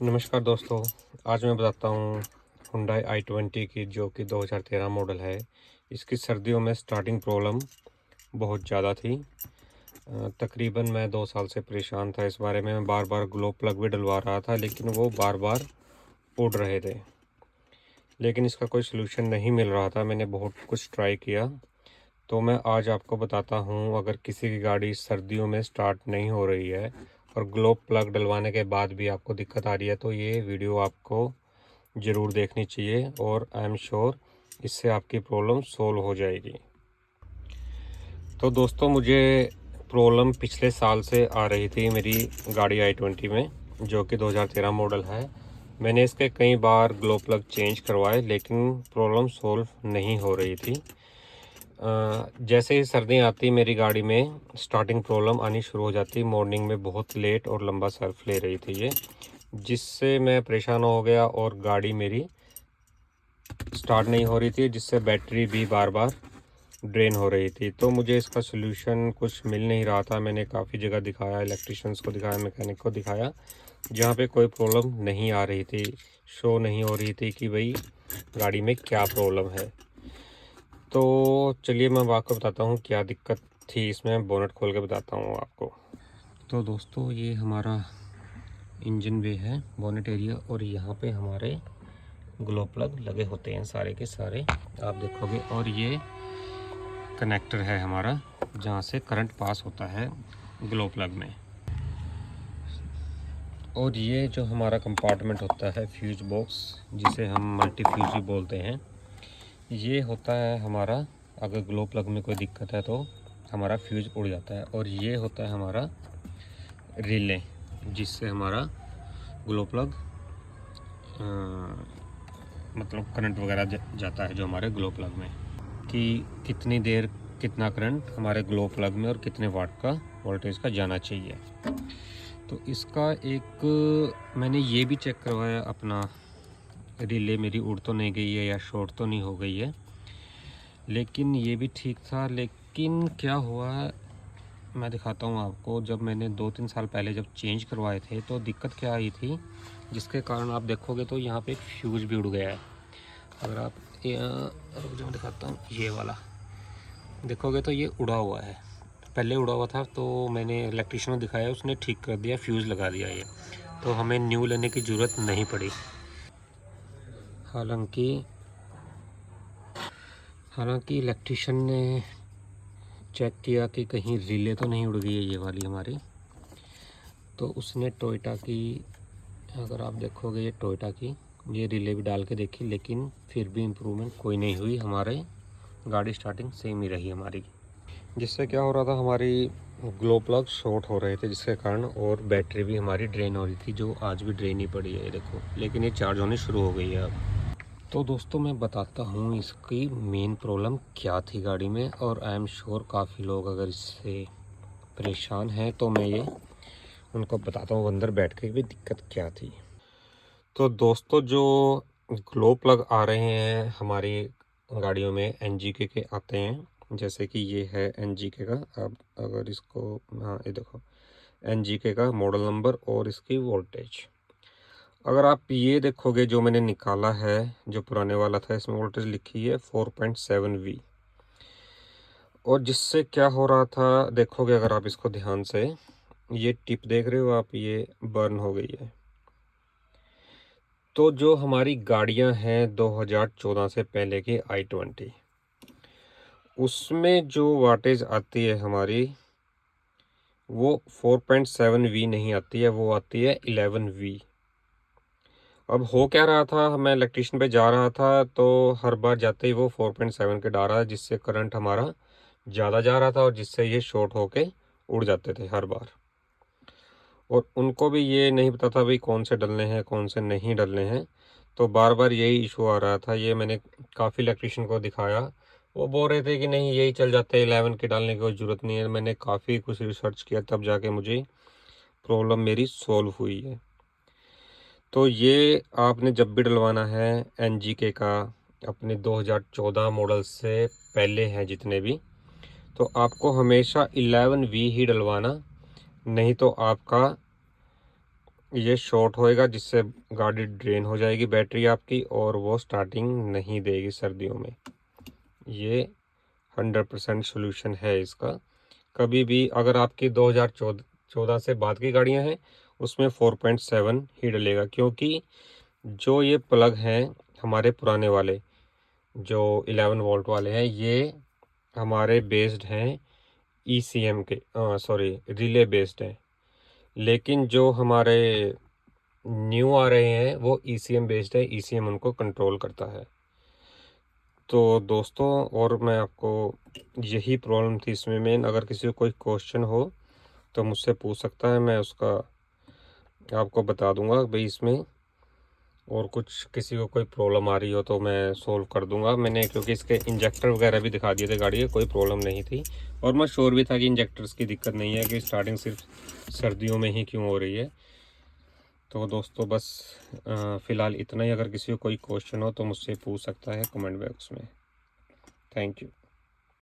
नमस्कार दोस्तों, आज मैं बताता हूँ हुंडई i20 की जो कि 2013 मॉडल है। इसकी सर्दियों में स्टार्टिंग प्रॉब्लम बहुत ज़्यादा थी। तकरीबन मैं 2 साल से परेशान था इस बारे में। मैं बार बार ग्लो प्लग भी डलवा रहा था लेकिन वो बार बार उड़ रहे थे, लेकिन इसका कोई सलूशन नहीं मिल रहा था। मैंने बहुत कुछ ट्राई किया, तो मैं आज आपको बताता हूँ अगर किसी की गाड़ी सर्दियों में स्टार्ट नहीं हो रही है और ग्लो प्लग डलवाने के बाद भी आपको दिक्कत आ रही है तो ये वीडियो आपको ज़रूर देखनी चाहिए और आई एम श्योर इससे आपकी प्रॉब्लम सॉल्व हो जाएगी। तो दोस्तों, मुझे प्रॉब्लम पिछले साल से आ रही थी मेरी गाड़ी i20 में, जो कि 2013 मॉडल है। मैंने इसके कई बार ग्लो प्लग चेंज करवाए लेकिन प्रॉब्लम सॉल्व नहीं हो रही थी। जैसे ही सर्दियाँ आती मेरी गाड़ी में स्टार्टिंग प्रॉब्लम आनी शुरू हो जाती। मॉर्निंग में बहुत लेट और लंबा सेल्फ ले रही थी ये, जिससे मैं परेशान हो गया और गाड़ी मेरी स्टार्ट नहीं हो रही थी, जिससे बैटरी भी बार बार ड्रेन हो रही थी। तो मुझे इसका सलूशन कुछ मिल नहीं रहा था। मैंने काफ़ी जगह दिखाया, इलेक्ट्रिशियंस को दिखाया, मैकेनिक को दिखाया, जहाँ पे कोई प्रॉब्लम नहीं आ रही थी, शो नहीं हो रही थी कि भाई गाड़ी में क्या प्रॉब्लम है। तो चलिए मैं आपको बताता हूँ क्या दिक्कत थी इसमें। बोनट खोल के बताता हूँ आपको। तो दोस्तों, ये हमारा इंजन वे है, बोनट एरिया, और यहाँ पे हमारे ग्लो प्लग लगे होते हैं सारे के सारे, आप देखोगे। और ये कनेक्टर है हमारा जहाँ से करंट पास होता है ग्लो प्लग में। और ये जो हमारा कंपार्टमेंट होता है फ्यूज बॉक्स, जिसे हम मल्टी फ्यूज भी बोलते हैं, ये होता है हमारा, अगर ग्लो प्लग में कोई दिक्कत है तो हमारा फ्यूज उड़ जाता है। और ये होता है हमारा रिले, जिससे हमारा ग्लो प्लग मतलब करंट वगैरह जाता है जो हमारे ग्लो प्लग में, कि कितनी देर कितना करंट हमारे ग्लो प्लग में और कितने वाट का वोल्टेज का जाना चाहिए। तो इसका एक मैंने ये भी चेक करवाया अपना, रिले मेरी उड़ तो नहीं गई है या शॉर्ट तो नहीं हो गई है, लेकिन ये भी ठीक था। लेकिन क्या हुआ मैं दिखाता हूँ आपको। जब मैंने 2-3 साल पहले जब चेंज करवाए थे तो दिक्कत क्या आई थी, जिसके कारण आप देखोगे तो यहाँ पे एक फ्यूज़ भी उड़ गया है। अगर आप जो मैं दिखाता हूँ, ये वाला देखोगे तो ये उड़ा हुआ है। पहले उड़ा हुआ था तो मैंने इलेक्ट्रिशियन को दिखाया, उसने ठीक कर दिया, फ्यूज़ लगा दिया ये, तो हमें न्यू लेने की ज़रूरत नहीं पड़ी। हालांकि इलेक्ट्रिशियन ने चेक किया कि कहीं रिले तो नहीं उड़ गई है ये वाली हमारी, तो उसने टोयोटा की, अगर आप देखोगे ये टोयोटा की, ये रिले भी डाल के देखी, लेकिन फिर भी इम्प्रूवमेंट कोई नहीं हुई। हमारे गाड़ी स्टार्टिंग सेम ही रही हमारी, जिससे क्या हो रहा था, हमारी ग्लो प्लग शॉर्ट हो रहे थे जिसके कारण, और बैटरी भी हमारी ड्रेन हो रही थी, जो आज भी ड्रेन ही पड़ी है ये देखो, लेकिन ये चार्ज होनी शुरू हो गई है अब। तो दोस्तों, मैं बताता हूँ इसकी मेन प्रॉब्लम क्या थी गाड़ी में, और आई एम श्योर काफ़ी लोग अगर इससे परेशान हैं तो मैं ये उनको बताता हूँ अंदर बैठ के भी दिक्कत क्या थी। तो दोस्तों, जो ग्लो प्लग आ रहे हैं हमारी गाड़ियों में एनजीके के आते हैं, जैसे कि ये है एनजीके का। अब अगर इसको, हाँ ये देखो एनजीके का मॉडल नंबर और इसकी वोल्टेज। अगर आप ये देखोगे जो मैंने निकाला है, जो पुराने वाला था, इसमें वोल्टेज लिखी है 4.7V। और जिससे क्या हो रहा था देखोगे अगर आप इसको ध्यान से, ये टिप देख रहे हो आप, ये बर्न हो गई है। तो जो हमारी गाड़ियां हैं 2014 से पहले की i20, उसमें जो वाटेज आती है हमारी, वो 4.7V नहीं आती है, वो आती है 11V। अब हो क्या रहा था, मैं इलेक्ट्रिशियन पे जा रहा था तो हर बार जाते ही वो 4.7 के डाल रहा है, जिससे करंट हमारा ज़्यादा जा रहा था और जिससे ये शॉर्ट होके उड़ जाते थे हर बार। और उनको भी ये नहीं पता था भाई कौन से डलने हैं कौन से नहीं डलने हैं, तो बार बार यही इशू आ रहा था। ये मैंने काफ़ी इलेक्ट्रिशियन को दिखाया, वो बोल रहे थे कि नहीं यही चल जाते हैं, 11 के डालने की कोई ज़रूरत नहीं है। मैंने काफ़ी कुछ रिसर्च किया तब जाके मुझे प्रॉब्लम मेरी सॉल्व हुई है। तो ये आपने जब भी डलवाना है एनजीके का, अपने 2014 मॉडल से पहले हैं जितने भी, तो आपको हमेशा 11V ही डलवाना, नहीं तो आपका ये शॉर्ट होएगा, जिससे गाड़ी ड्रेन हो जाएगी बैटरी आपकी, और वो स्टार्टिंग नहीं देगी सर्दियों में। ये 100% सोल्यूशन है इसका। कभी भी अगर आपकी 2014 से बाद की गाड़ियां हैं, उसमें 4.7 ही डलेगा, क्योंकि जो ये प्लग हैं हमारे पुराने वाले, जो 11 वोल्ट वाले हैं, ये हमारे बेस्ड हैं ECM के, सॉरी रिले बेस्ड हैं। लेकिन जो हमारे न्यू आ रहे हैं वो ECM बेस्ड है, ECM उनको कंट्रोल करता है। तो दोस्तों, और मैं आपको यही प्रॉब्लम थी इसमें मेन। अगर किसी को कोई क्वेश्चन हो तो मुझसे पूछ सकता है, मैं उसका आपको बता दूंगा भाई इसमें। और कुछ किसी को कोई प्रॉब्लम आ रही हो तो मैं सोल्व कर दूंगा। मैंने क्योंकि इसके इंजेक्टर वगैरह भी दिखा दिए थे गाड़ी के, कोई प्रॉब्लम नहीं थी। और मैं श्योर भी था कि इंजेक्टर्स की दिक्कत नहीं है, कि स्टार्टिंग सिर्फ सर्दियों में ही क्यों हो रही है। तो दोस्तों बस फ़िलहाल इतना ही। अगर किसी को कोई क्वेश्चन हो तो मुझसे पूछ सकता है कमेंट बॉक्स में। Thank you.